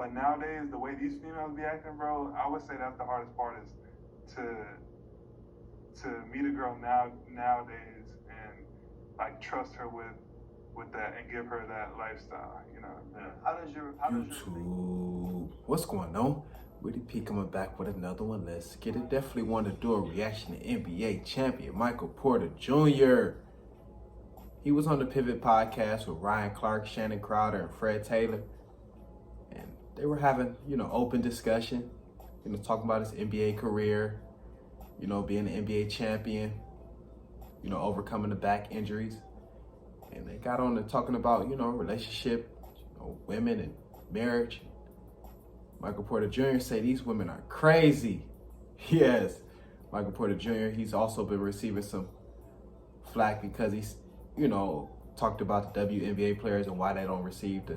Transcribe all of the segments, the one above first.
But nowadays, the way these females be acting, bro, I would say that's the hardest part is to meet a girl nowadays and like trust her with that and give her that lifestyle. You know. Yeah. How does your YouTube? What's going on? Witty P coming back with another one. Let's get it. Definitely want to do a reaction to NBA champion Michael Porter Jr. He was on the Pivot podcast with Ryan Clark, Shannon Crowder, and Fred Taylor. And they were having, open discussion, talking about his NBA career, being an NBA champion, overcoming the back injuries. And they got on to talking about, relationship, women and marriage. Michael Porter Jr. say these women are crazy. Yes, Michael Porter Jr., he's also been receiving some flack because he's, talked about the WNBA players and why they don't receive the,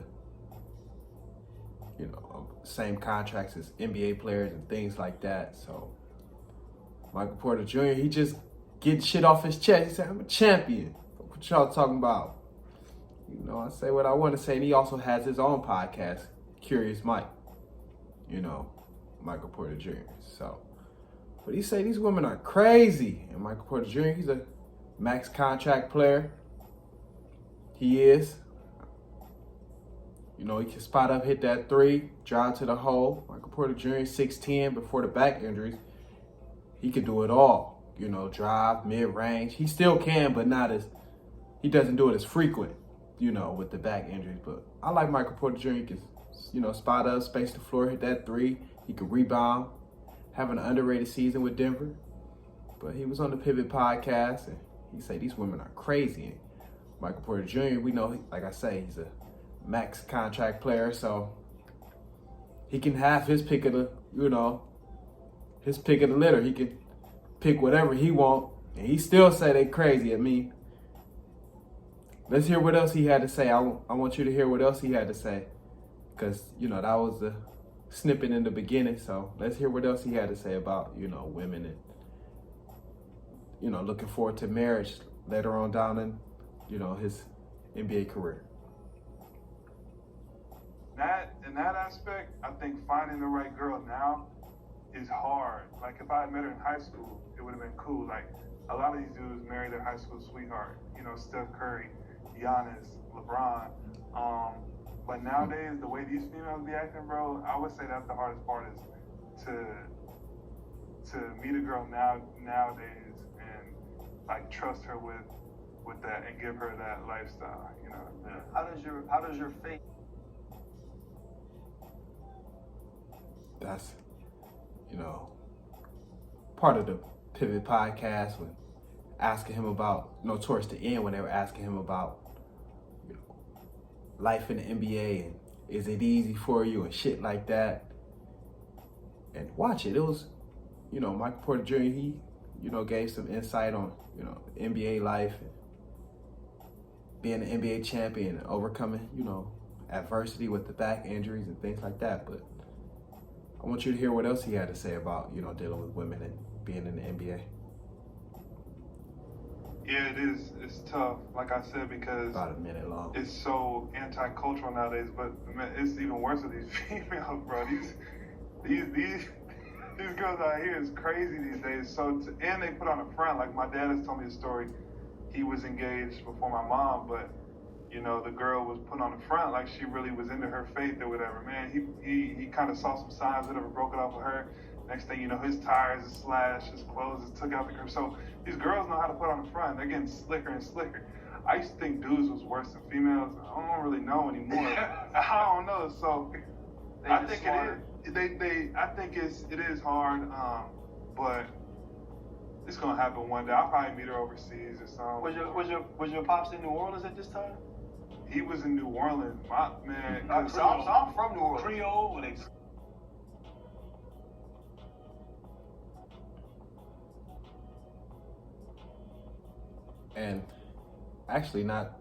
same contracts as NBA players and things like that. So Michael Porter Jr., he just getting shit off his chest. He said, I'm a champion. What y'all talking about? I say what I want to say. And he also has his own podcast, Curious Mike. Michael Porter Jr. So, but he say these women are crazy. And Michael Porter Jr., he's a max contract player. He is. He can spot up, hit that three, drive to the hole. Michael Porter Jr., 6'10", before the back injuries. He could do it all. Drive, mid-range. He still can, but he doesn't do it as frequent, with the back injuries. But I like Michael Porter Jr. He can, spot up, space the floor, hit that three. He could rebound, have an underrated season with Denver. But he was on the Pivot podcast, and he said these women are crazy. And Michael Porter Jr., we know, like I say, he's a max contract player, so he can have his pick of the, his pick of the litter. He can pick whatever he want, and he still say they crazy. I mean, let's hear what else he had to say. I want you to hear what else he had to say, because, that was the snippet in the beginning. So let's hear what else he had to say about, women and, looking forward to marriage later on down in, his NBA career. In that aspect, I think finding the right girl now is hard. Like if I had met her in high school, it would have been cool. Like a lot of these dudes marry their high school sweetheart. Steph Curry, Giannis, LeBron. But nowadays, the way these females be acting, bro, I would say that's the hardest part is to meet a girl nowadays and like trust her with that and give her that lifestyle. Yeah. How does your faith? That's, part of the Pivot podcast when asking him about, towards the end when they were asking him about, life in the NBA and is it easy for you and shit like that. And watch it. It was, Michael Porter Jr., he, gave some insight on, NBA life and being an NBA champion and overcoming, adversity with the back injuries and things like that. But I want you to hear what else he had to say about, dealing with women and being in the NBA. Yeah, it is. It's tough, like I said, because About a minute long. it's so anti-cultural nowadays. But man, it's even worse with these females, bro. These girls out here is crazy these days. So and they put on a front. Like my dad has told me a story. He was engaged before my mom, but the girl was put on the front like she really was into her faith or whatever. Man, he kind of saw some signs, whatever, broke it off with her. Next thing you know, his tires are slashed, his clothes is took out the curb. So these girls know how to put on the front. They're getting slicker and slicker. I used to think dudes was worse than females. I don't really know anymore. I don't know. So I think it is hard. But it's gonna happen one day. I'll probably meet her overseas or something. Was your pops in New Orleans at this time? He was in New Orleans, man. I'm from New Orleans. Creole and And actually, not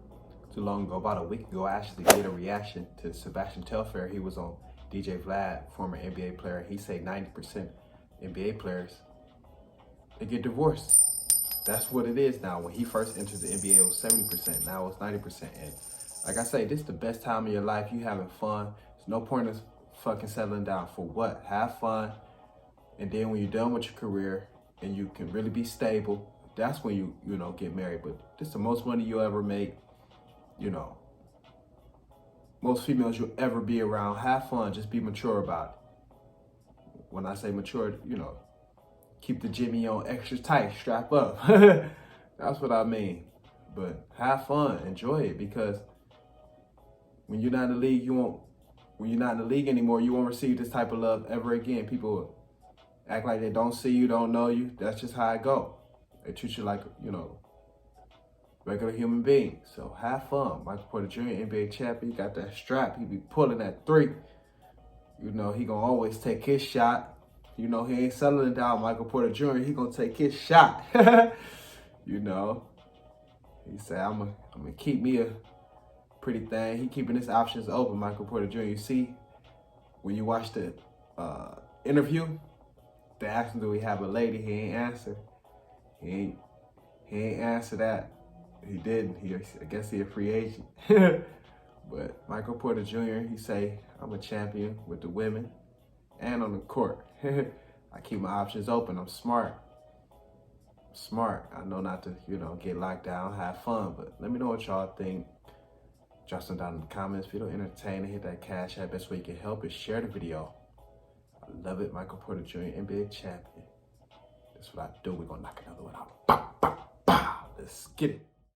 too long ago, about a week ago, I actually did a reaction to Sebastian Telfair. He was on DJ Vlad, former NBA player. He said 90% NBA players, they get divorced. That's what it is now. When he first entered the NBA, it was 70%. Now it's 90%. And like I say, this is the best time of your life. You having fun. There's no point of fucking settling down for what? Have fun. And then when you're done with your career and you can really be stable, that's when you get married. But this is the most money you'll ever make, most females you'll ever be around. Have fun, just be mature about it. When I say mature, keep the Jimmy on extra tight, strap up. That's what I mean. But have fun, enjoy it, because when you're not in the league, when you're not in the league anymore, you won't receive this type of love ever again. People act like they don't see you, don't know you. That's just how it go. They treat you like, regular human being. So have fun. Michael Porter Jr., NBA champion, he got that strap. He be pulling that three. He gonna always take his shot. He ain't settling down. Michael Porter Jr., he gonna take his shot. He said, I'm gonna keep me a pretty thing. He keeping his options open, Michael Porter Jr. You see, when you watch the interview, they asked him, do we have a lady? He ain't answer. He ain't answer that. He didn't. I guess he a free agent. But Michael Porter Jr., he say, I'm a champion with the women and on the court. I keep my options open. I'm smart. I know not to, get locked down, have fun. But let me know what y'all think. Drop some down in the comments. If you don't entertain, hit that cash app. Best way you can help is share the video. I love it. Michael Porter Jr., NBA champion. That's what I do. We're going to knock another one out. Bow, bow, bow. Let's get it.